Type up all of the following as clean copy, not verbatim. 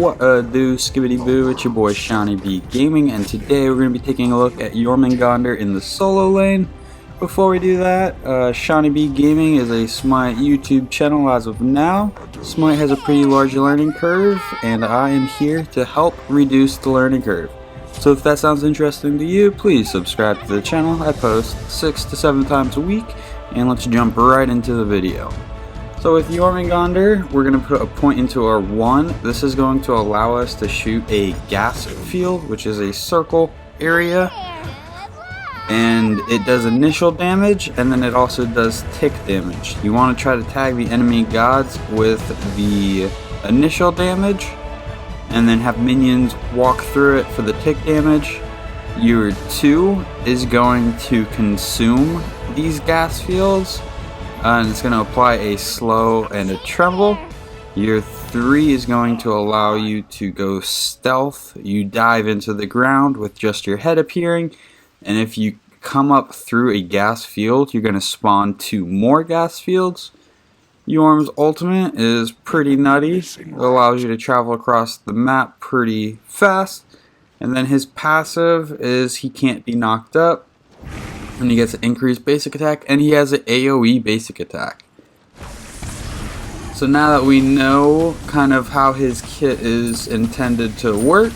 What do, skibbity boo, it's your boy Seanyb Gaming, and today we're going to be taking a look at Jormungandr in the solo lane. Before we do that, Seanyb Gaming is a Smite YouTube channel as of now. Smite has a pretty large learning curve, and I am here to help reduce the learning curve. So if that sounds interesting to you, please subscribe to the channel. I post 6 to 7 times a week, and let's jump right into the video. So with Jormungandr, we're going to put a point into our 1. This is going to allow us to shoot a gas field, which is a circle area. And it does initial damage, and then it also does tick damage. You want to try to tag the enemy gods with the initial damage, and then have minions walk through it for the tick damage. Your 2 is going to consume these gas fields, and it's going to apply a slow and a tremble. Your 3 is going to allow you to go stealth. You dive into the ground with just your head appearing, and if you come up through a gas field, you're going to spawn 2 more gas fields. Jorm's ultimate is pretty nutty. It allows you to travel across the map pretty fast, and then his passive is he can't be knocked up. And he gets an increased basic attack, and he has an AoE basic attack. So now that we know kind of how his kit is intended to work,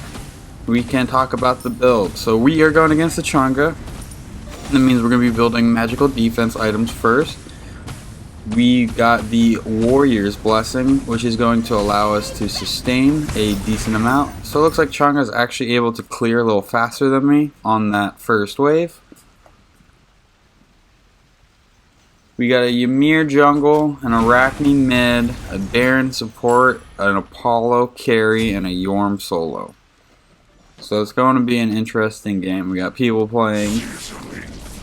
we can talk about the build. So we are going against the Chang'e. That means we're going to be building magical defense items first. We got the Warrior's Blessing, which is going to allow us to sustain a decent amount. So it looks like Chang'e is actually able to clear a little faster than me on that first wave. We got a Ymir jungle, an Arachne mid, a Darren support, an Apollo carry, and a Jorm solo. So it's going to be an interesting game. We got people playing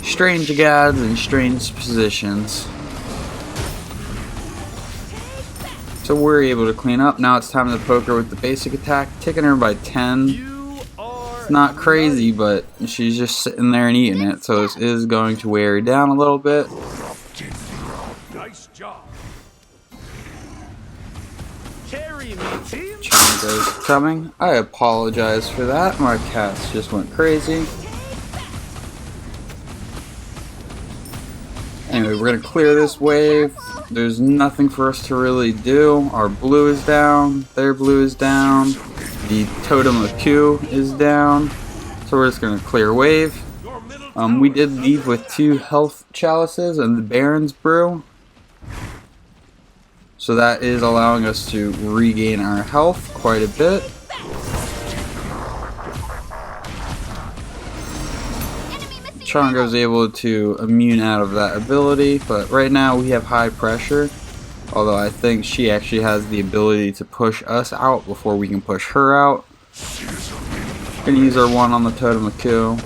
strange gods and strange positions. So we're able to clean up. Now it's time to poke her with the basic attack, ticking her by 10. It's not crazy, but she's just sitting there and eating it, so this is going to wear her down a little bit. Nice job. Carry me, team. Chang'e's coming. I apologize for that. My cats just went crazy. Anyway, we're gonna clear this wave. There's nothing for us to really do. Our blue is down. Their blue is down. The totem of Q is down. So we're just gonna clear wave. We did leave with 2 health chalices and the Baron's brew. So that is allowing us to regain our health quite a bit. Chang'e is able to immune out of that ability, but right now we have high pressure. Although I think she actually has the ability to push us out before we can push her out. Gonna use our 1 on the totem of Q.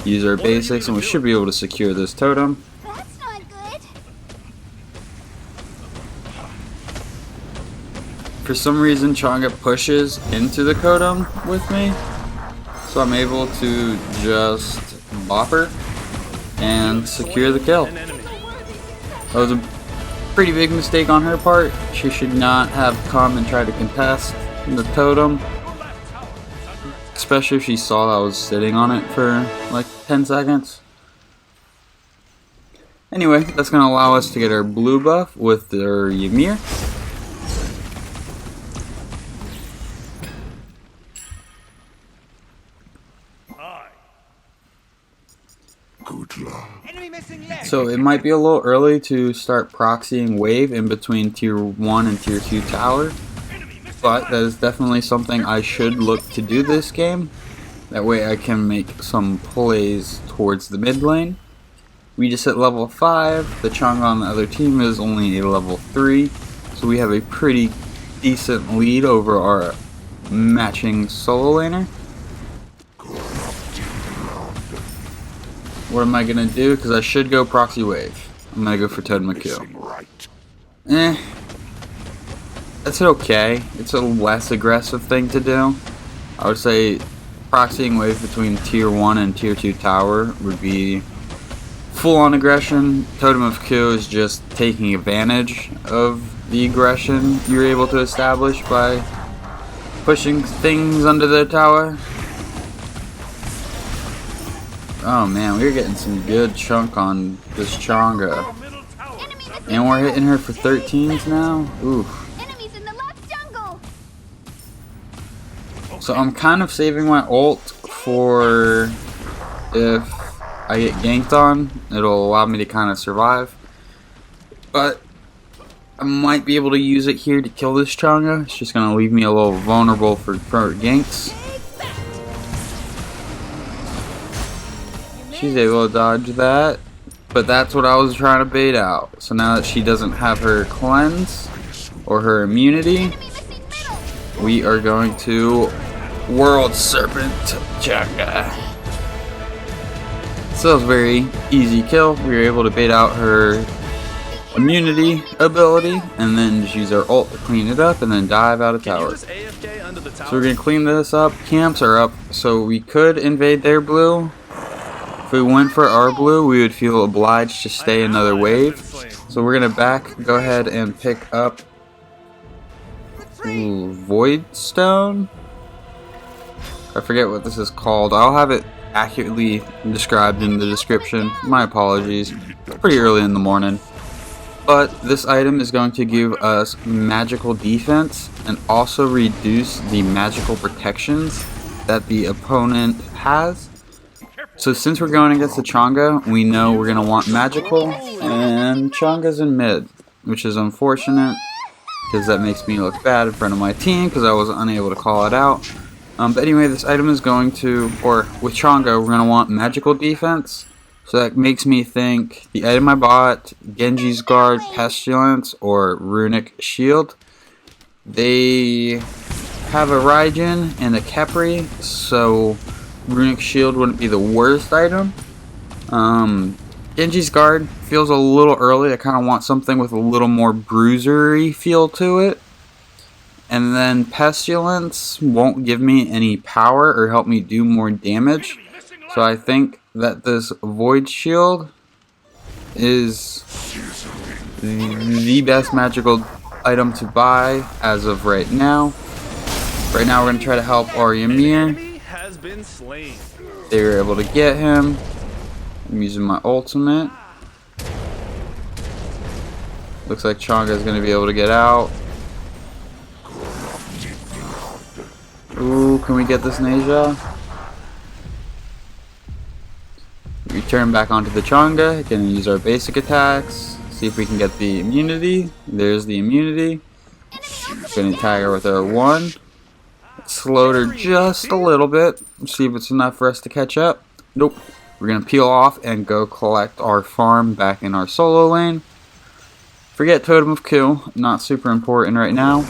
Use our basics, and we should be able to secure this totem. That's not good. For some reason, Chang'e pushes into the totem with me, so I'm able to just bop her and secure the kill. That was a pretty big mistake on her part. She should not have come and tried to contest the totem. Especially if she saw that I was sitting on it for like 10 seconds. Anyway, that's going to allow us to get our blue buff with our Ymir. So it might be a little early to start proxying wave in between tier 1 and tier 2 tower. But that is definitely something I should look to do this game. That way I can make some plays towards the mid lane. We just hit level 5. The Chang'e on the other team is only a level 3. So we have a pretty decent lead over our matching solo laner. What am I going to do? Because I should go proxy wave. I'm going to go for Totem of Q. That's okay. It's a less aggressive thing to do. I would say proxying wave between tier 1 and tier 2 tower would be full on aggression. Totem of Q is just taking advantage of the aggression you're able to establish by pushing things under the tower. Oh man, we're getting some good chunk on this Chonga. And we're hitting her for 13s now. Oof. Enemies in the left jungle. So I'm kind of saving my ult for if I get ganked on. It'll allow me to kind of survive. But I might be able to use it here to kill this Chonga. It's just going to leave me a little vulnerable for ganks. She's able to dodge that, but that's what I was trying to bait out. So now that she doesn't have her cleanse or her immunity, we are going to World Serpent Chonga. So it was a very easy kill. We were able to bait out her immunity ability and then just use our ult to clean it up and then dive out of tower. So we're going to clean this up. Camps are up, so we could invade their blue. If we went for our blue, we would feel obliged to stay another wave. So we're going to go ahead and pick up Void Stone. I forget what this is called. I'll have it accurately described in the description. My apologies. It's pretty early in the morning. But this item is going to give us magical defense and also reduce the magical protections that the opponent has. So since we're going against the Chonga, we know we're going to want magical, and Chonga's in mid, which is unfortunate because that makes me look bad in front of my team because I was unable to call it out. But anyway, this item is going to, or with Chonga, we're going to want magical defense. So that makes me think the item I bought, Genji's Guard, Pestilence, or Runic Shield, they have a Raijin and a Khepri, so Runic Shield wouldn't be the worst item. Genji's Guard feels a little early. I kind of want something with a little more bruisery feel to it. And then Pestilence won't give me any power or help me do more damage. So I think that this Void Shield is the best magical item to buy as of right now. Right now we're going to try to help our Ymir. They were able to get him. I'm using my ultimate. Looks like Chonga is going to be able to get out. Ooh, can we get this Naja? We turn back onto the Chonga, can use our basic attacks, see if we can get the immunity. There's the immunity. Gonna tag her with our 1. Slowed her just a little bit. See if it's enough for us to catch up. Nope. We're gonna peel off and go collect our farm back in our solo lane. Forget Totem of Kill, not super important right now.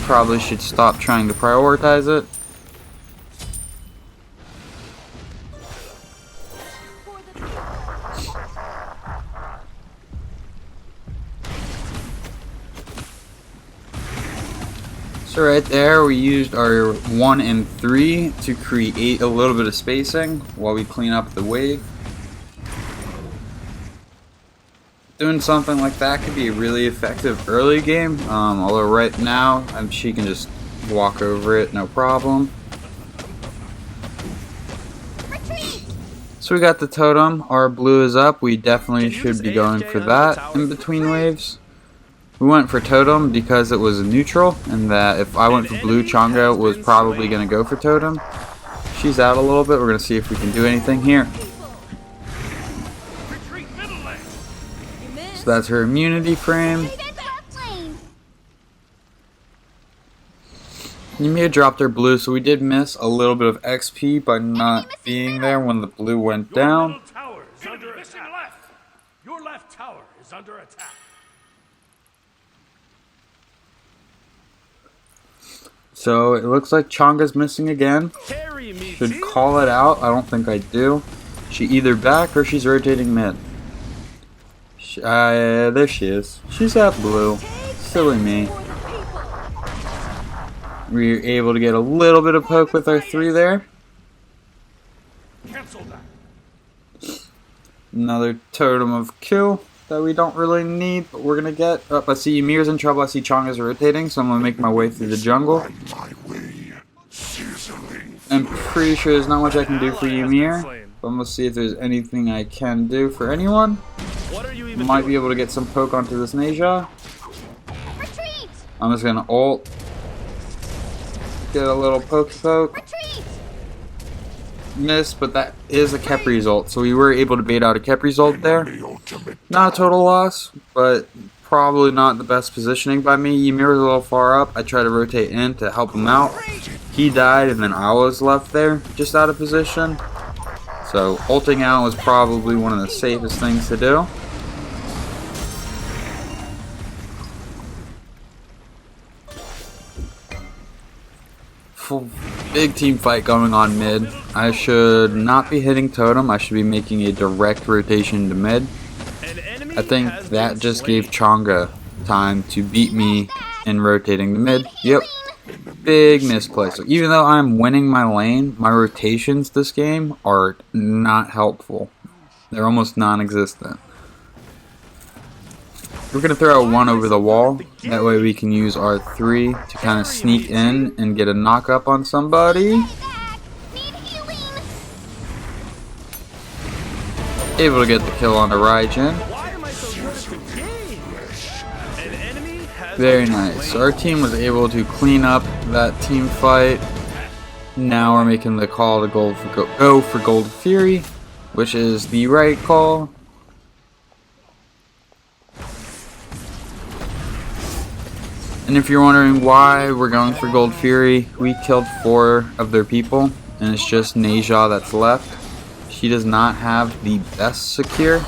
Probably should stop trying to prioritize it. So right there we used our 1 and 3 to create a little bit of spacing while we clean up the wave. Doing something like that could be a really effective early game, although right now she can just walk over it no problem. So we got the totem, our blue is up, we definitely should be going for that in between waves. We went for totem because it was a neutral, and that if I went for blue, Chonga was probably going to go for totem. She's out a little bit, we're going to see if we can do anything here. So that's her immunity frame. Ymir dropped her blue, so we did miss a little bit of XP by not being there when the blue went down. Your left tower is under attack. So it looks like Chonga's missing again. Should call it out. I don't think I do. She either back or she's rotating mid. There she is. She's at blue. Silly me. We were able to get a little bit of poke with our 3 there. Another totem of kill that we don't really need, but we're gonna get. I see Ymir's in trouble. I see Chonga's rotating, so I'm gonna make my way through the jungle. I'm pretty sure there's not much I can do for Ymir, but I'm gonna see if there's anything I can do for anyone. Might be able to get some poke onto this Magi. Retreat! I'm just gonna ult. Get a little poke. Retreat! Miss, but that is a Kep result, so we were able to bait out a Kep result there. Not a total loss, but probably not the best positioning by me. Ymir was a little far up. I tried to rotate in to help him out. He died, and then I was left there, just out of position. So ulting out was probably one of the safest things to do. Big team fight going on mid. I should not be hitting totem. I should be making a direct rotation to mid. I think that just gave Chang'e time to beat me in rotating to mid. Yep. Big misplay. So even though I'm winning my lane, my rotations this game are not helpful. They're almost non-existent. We're going to throw a 1 over the wall. That way we can use our 3 to kind of sneak in and get a knock up on somebody. Able to get the kill on the Raijin. Very nice. So our team was able to clean up that team fight. Now we're making the call to go for Gold Fury, which is the right call. And if you're wondering why we're going for Gold Fury, we killed 4 of their people, and it's just Neja that's left. She does not have the best secure,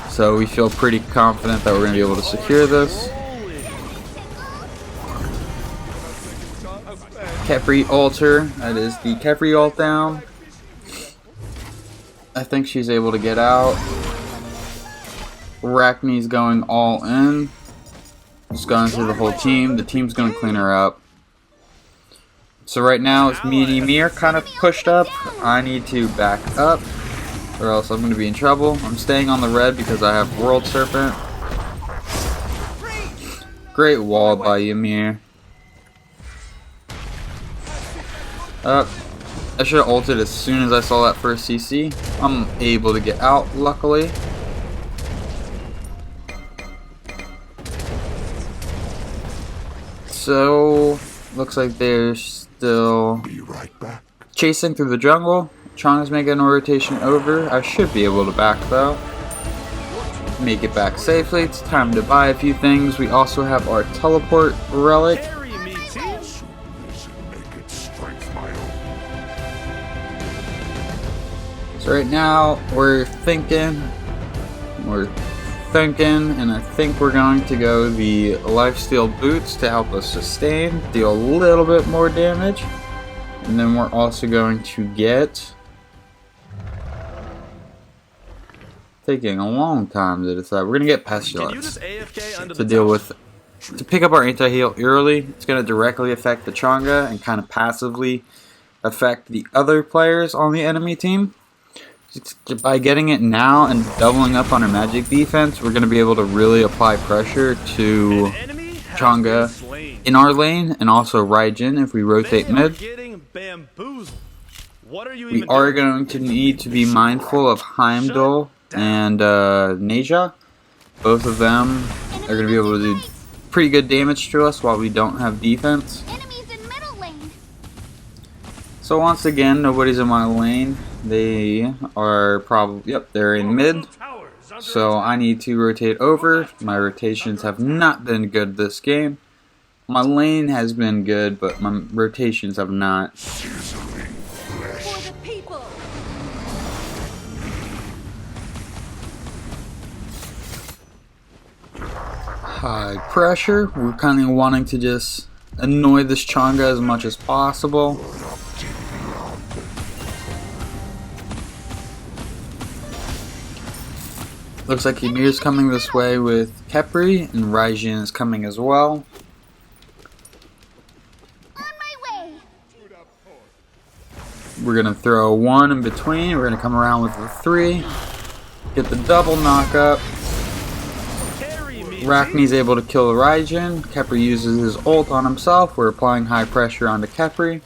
so we feel pretty confident that we're going to be able to secure this. Khepri altar, that is the Khepri ult down. I think she's able to get out. Arachne's going all in. Just going through the whole team. The team's going to clean her up. So right now it's me and Ymir kind of pushed up. I need to back up or else I'm going to be in trouble. I'm staying on the red because I have World Serpent. Great wall by Ymir. I should have ulted as soon as I saw that first CC. I'm able to get out, luckily. So, looks like they're still chasing through the jungle. Chang'e's making a rotation over. I should be able to back though. Make it back safely. It's time to buy a few things. We also have our teleport relic. So right now we're thinking, and I think we're going to go the lifesteal boots to help us sustain, deal a little bit more damage, and then we're also going to get, taking a long time to decide, we're going to get Pestilence to deal with, to pick up our anti-heal early. It's going to directly affect the Chang'e and kind of passively affect the other players on the enemy team. By getting it now and doubling up on our magic defense, we're going to be able to really apply pressure to Chang'e in our lane and also Raijin if we rotate mid. We are going to need to be mindful of Heimdall and Neja. Both of them are going to be able to do pretty good damage to us while we don't have defense. So once again, nobody's in my lane. They are probably, yep, they're in mid. So I need to rotate over. My rotations have not been good this game. My lane has been good, but my rotations have not. High pressure. We're kind of wanting to just annoy this Chang'e as much as possible. Looks like Ymir's coming this way with Khepri, and Raijin is coming as well. On my way. We're going to throw a 1 in between. We're going to come around with the 3. Get the double knock up. Arachne's able to kill the Raijin. Khepri uses his ult on himself. We're applying high pressure onto Khepri.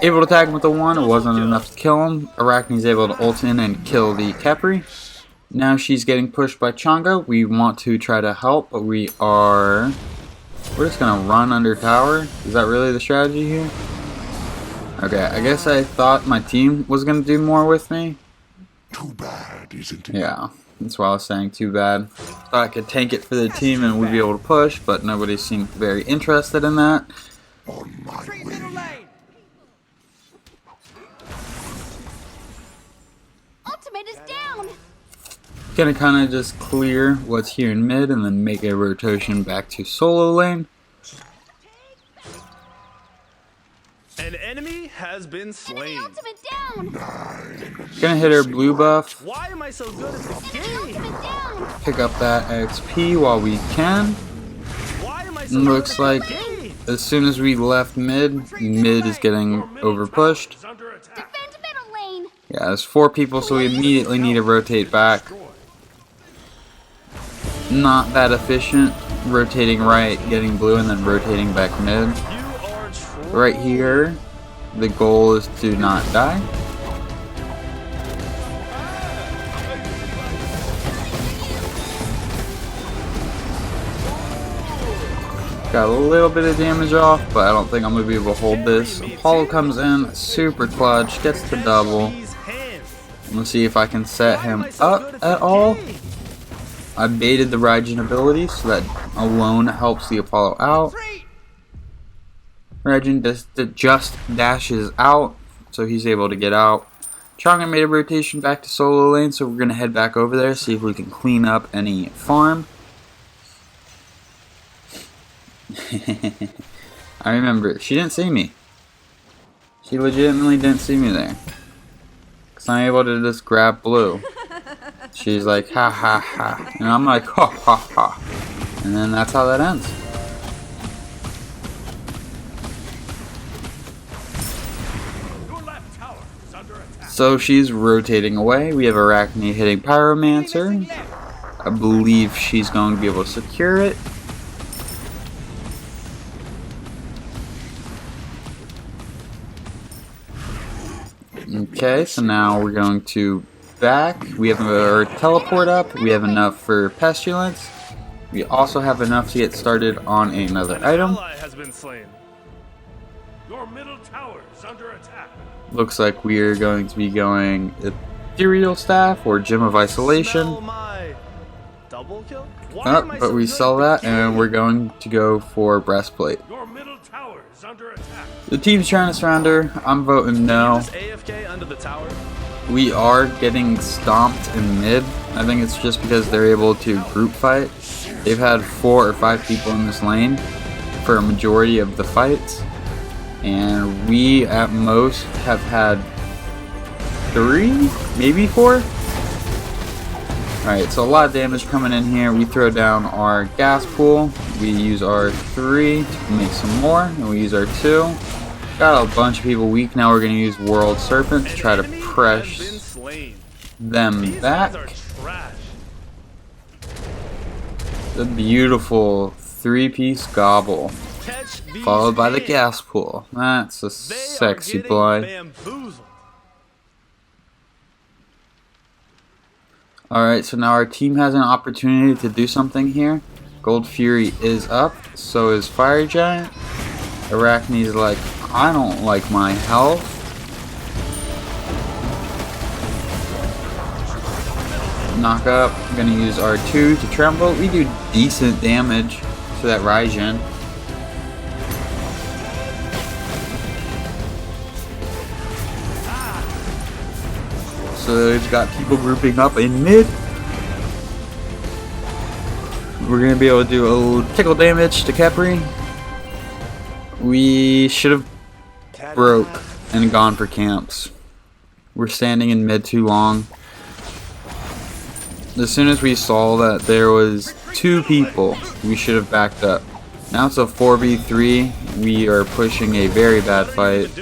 Able to tag him with the 1, it wasn't enough to kill him. Arachne's able to ult in and kill the Khepri. Now she's getting pushed by Chang'e. We want to try to help, but we're just gonna run under tower. Is that really the strategy here? Okay, I guess I thought my team was gonna do more with me. Too bad, isn't it? Yeah, that's why I was saying too bad. Thought I could tank it for the team and we'd be able to push, but nobody seemed very interested in that. On my way. Ultimate is down. Gonna kind of just clear what's here in mid and then make a rotation back to solo lane. An enemy has been slain. Enemy ultimate down. Gonna hit her blue buff, Why am I so good at this Enemy game? ultimate down. pick up that XP while we can. Why am I so Looks good like at this game? as soon as we left mid is getting over pushed. Is under attack. Defend middle lane. Yeah, there's 4 people, so we immediately need to rotate back. Not that efficient. Rotating right, getting blue, and then rotating back mid. You are true. Right here, the goal is to not die. Got a little bit of damage off, but I don't think I'm going to be able to hold this. Apollo comes in, super clutch, gets the double. These hands. Let's see if I can set him up at all. I baited the Raijin ability, so that alone helps the Apollo out. Raijin just dashes out, so he's able to get out. Chang'e made a rotation back to solo lane, so we're going to head back over there, see if we can clean up any farm. I remember, she didn't see me. She legitimately didn't see me there. Because I'm able to just grab blue. She's like, ha ha ha. And I'm like, ha ha ha. And then that's how that ends. Your left tower is under attack. So she's rotating away. We have Arachne hitting Pyromancer. I believe she's going to be able to secure it. Okay, so now we're going to back. We have our teleport up. We have enough for Pestilence. We also have enough to get started on another An item. ally has been slain. Your middle tower is under attack. Looks like we are going to be going Ethereal Staff or Gem of Isolation. Smell my double kill? Why am I But so we good sell at that this and game? we're going to go for Breastplate. Your middle tower is under attack. The team's trying to surround her. I'm voting no. Just AFK under the tower. We are getting stomped in mid. I think it's just because they're able to group fight. They've had 4 or 5 people in this lane for a majority of the fights. And we at most have had 3, maybe 4. Alright, so a lot of damage coming in here. We throw down our gas pool. We use our 3 to make some more. And we use our 2. Got a bunch of people weak. Now we're going to use World Serpent to try to An enemy has been press slain. them These back. guys are trash. The beautiful 3-piece gobble, Catch these followed by the hands. gas pool. That's a They sexy are getting play. bamboozled. Alright, so now our team has an opportunity to do something here. Gold Fury is up, so is Fire Giant. Arachne's like, I don't like my health. Knock up, I'm gonna use R2 to tremble. We do decent damage to that Raijin. So it's got people grouping up in mid. We're gonna be able to do a little tickle damage to Khepri. We should have broke and gone for camps. We're standing in mid too long. As soon as we saw that there was 2 people, we should have backed up. Now it's a 4v3. We are pushing a very bad fight.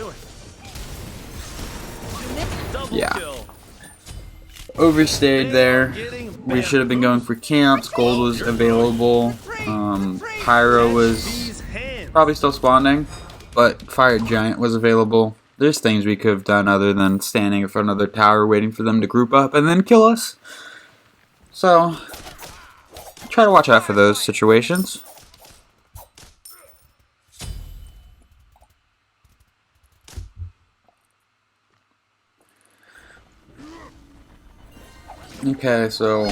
Double Yeah. kill. Overstayed there. We should have been going for camps. Gold was available. Pyro was These hands. probably still spawning. but Fire Giant was available. There's things we could have done other than standing in front of their tower waiting for them to group up and then kill us. So, try to watch out for those situations. Okay, so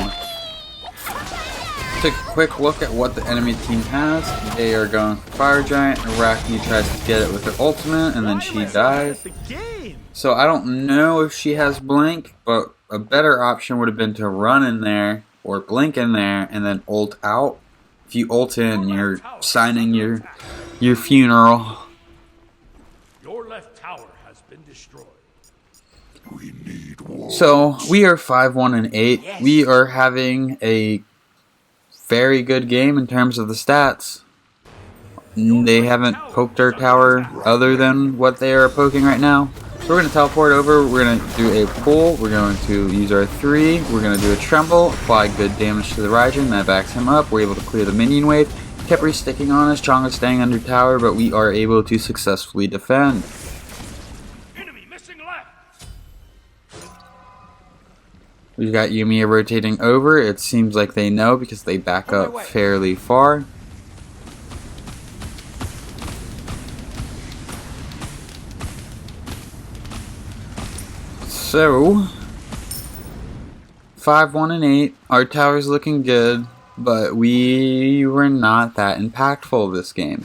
take a quick look at what the enemy team has. They are going for Fire Giant. Arachne tries to get it with her ultimate, and then she dies. So I don't know if she has Blink, but a better option would have been to run in there or blink in there and then ult out. If you ult in, you're signing your funeral. Your left tower has been destroyed. We need war. So we are 5-1-8. Yes. We are having a very good game in terms of the stats. They haven't poked our tower other than what they are poking right now. So we're going to teleport over. We're going to do a pull. We're going to use our 3. We're going to do a tremble. Apply good damage to the Raijin. That backs him up. We're able to clear the minion wave. Kept re-sticking on us. Chonga's staying under tower, but we are able to successfully defend. Enemy missing left. We've got Yumiya rotating over. It seems like they know because they back up fairly far. So 5-1-8. Our tower's looking good, but we were not that impactful this game.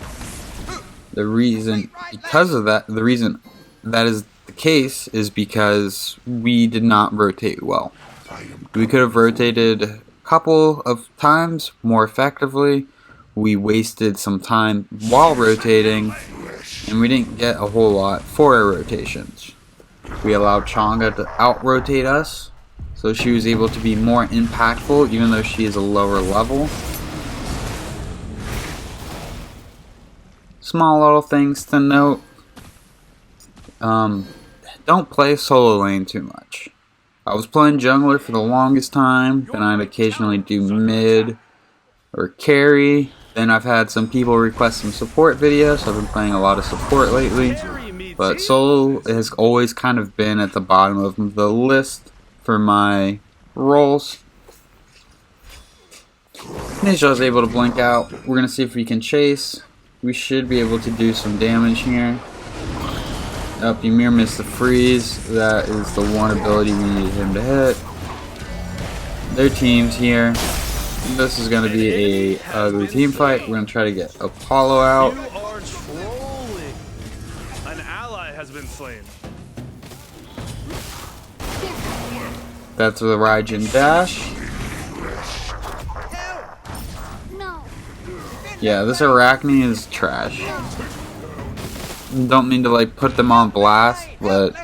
The reason that is the case is because we did not rotate well. We could have rotated a couple of times more effectively. We wasted some time while rotating, and we didn't get a whole lot for our rotations. We allowed Chonga to out-rotate us, so she was able to be more impactful even though she is a lower level. Small little things to note. Don't play solo lane too much. I was playing jungler for the longest time, then I'd occasionally do mid or carry. Then I've had some people request some support videos, so I've been playing a lot of support lately. But solo has always kind of been at the bottom of the list for my roles. Nisha was able to blink out. We're going to see if we can chase. We should be able to do some damage here. Up, Ymir missed the freeze. That is the one ability we need him to hit. Their team's here. This is going to be a ugly team fight. We're going to try to get Apollo out. You are trolling. An ally has been slain. That's the Raijin dash. No. Yeah, this Arachne is trash. Don't mean to like put them on blast, but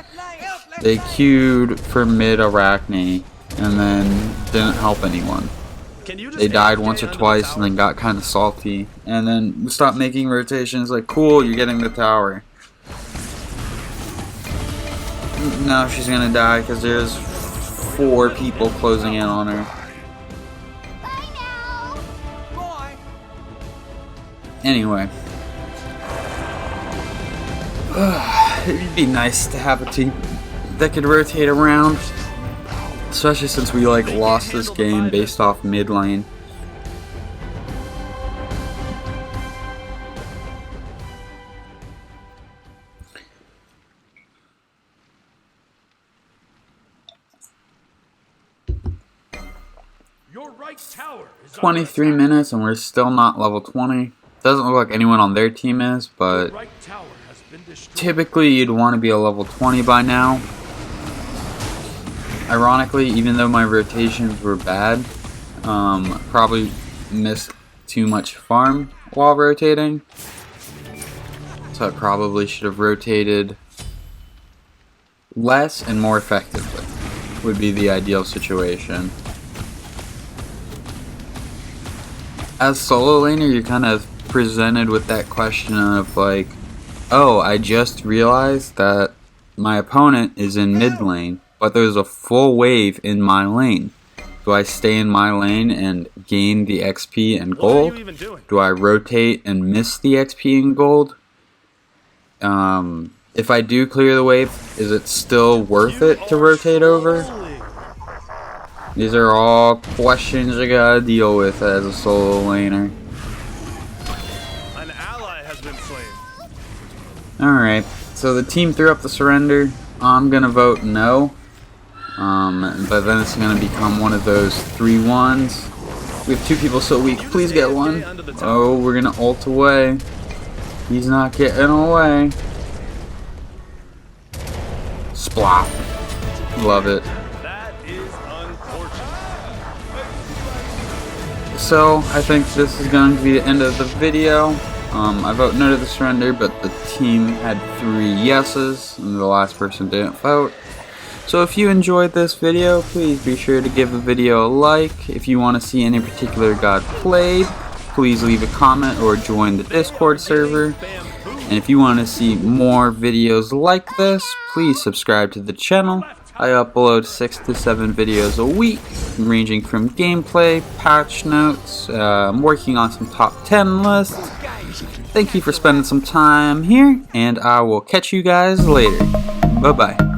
they queued for mid Arachne and then didn't help anyone. They died once or twice and then got kind of salty, and then stopped making rotations. Like, cool, you're getting the tower. Now she's gonna die because there's 4 people closing in on her. Bye now. Anyway, it'd be nice to have a team that could rotate around, especially since we like lost this game based off mid lane. Your right tower is 23 minutes and we're still not level 20. Doesn't look like anyone on their team is, but right tower has been destroyed. typically you'd want to be a level 20 by now. Ironically, even though my rotations were bad, probably missed too much farm while rotating. So I probably should have rotated less and more effectively would be the ideal situation. As solo laner, you're kind of presented with that question of like, oh, I just realized that my opponent is in mid lane, but there's a full wave in my lane. Do I stay in my lane and gain the XP and gold? Do I rotate and miss the XP and gold? if I do clear the wave, is it still worth it to rotate over? These are all questions you gotta deal with as a solo laner. An ally has been slain. Alright, so the team threw up the surrender. I'm gonna vote no. But then it's gonna become one of those 3-1s. We have 2 people so weak. Please get one. Oh, we're gonna ult away. He's not getting away. Splop. Love it. That is unfortunate. So, I think this is going to be the end of the video. I vote no to the surrender, but the team had 3 yeses, and the last person didn't vote. So if you enjoyed this video, please be sure to give the video a like. If you want to see any particular god played, please leave a comment or join the Discord server. And if you want to see more videos like this, please subscribe to the channel. I upload 6 to 7 videos a week, ranging from gameplay, patch notes. I'm working on some top 10 lists. Thank you for spending some time here, and I will catch you guys later. Bye bye.